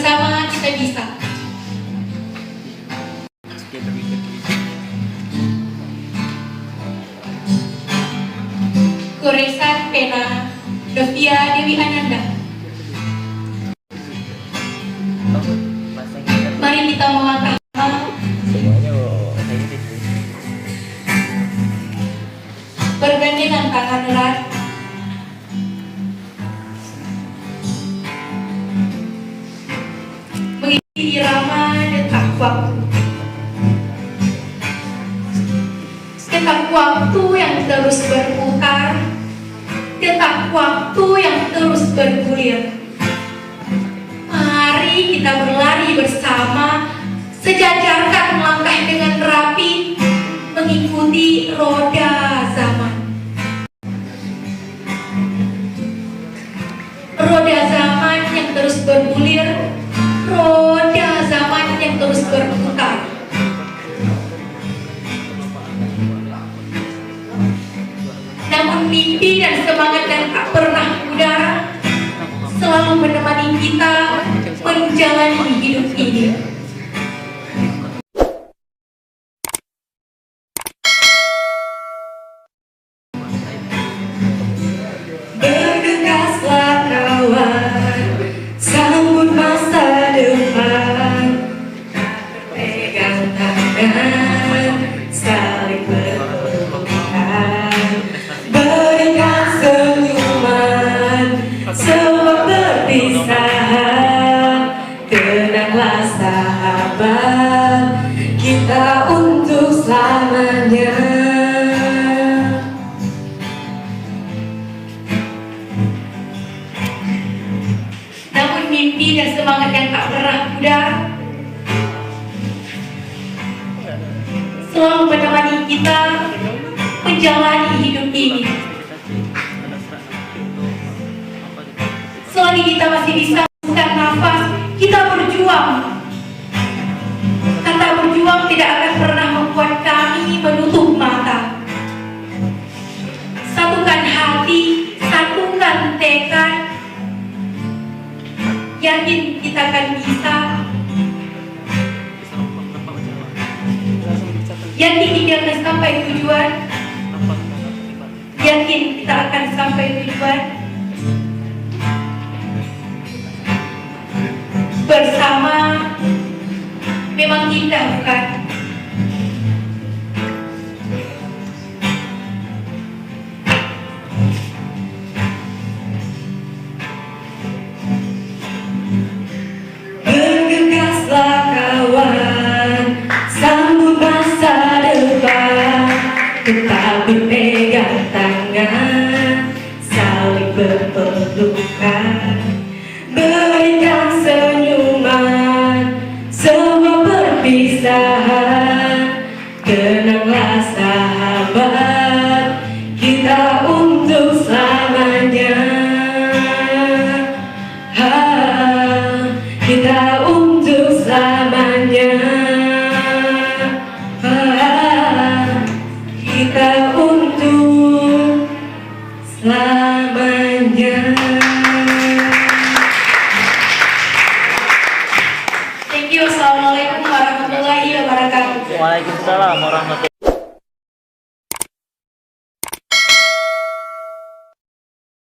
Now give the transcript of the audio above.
Bersama kita bisa. Goresan pena Novia Dewi Ananda. Mari kita melangkah bergandengan tangan erat. Mengikuti irama detak waktu. Detak waktu yang terus berputar, detak waktu yang terus bergulir. Mari kita berlari bersama, sejajarkan melangkah dengan rapi, mengikuti roda zaman. Roda zaman yang terus bergulir, roda zaman yang terus berputar. Namun mimpi dan semangat yang tak pernah pudar selalu menemani kita menjalani hidup ini. Bergegaslah kawan, sambut masa depan, pegang tangan, saling berpelukan, berikan senyuman, sebab perpisahan. Tenanglah sahabat, kita untuk selamanya. Namun mimpi dan semangat yang tak pernah pudar selalu menemani kita menjalani hidup ini. Selagi kita masih bisa menghembuskan nafas, kita berjuang. Kata berjuang tidak akan pernah membuat kami menutup mata. Satukan hati, satukan tekad. Yakin kita akan bisa. Yakin kita akan sampai tujuan. Yakin kita akan sampai tujuan. Bersama memang indah, bukan? Bergegaslah kawan, sambut masa depan, tetap berpegang tangan, saling berpelukan, berikan senyuman, semua perpisahan. Tenanglah sahabat, kita untuk selamanya. Kita untuk selamanya. Kita untuk selamanya. Thank you. Assalamualaikum warahmatullahi wabarakatuh. Waalaikumsalam warahmatullahi wabarakatuh.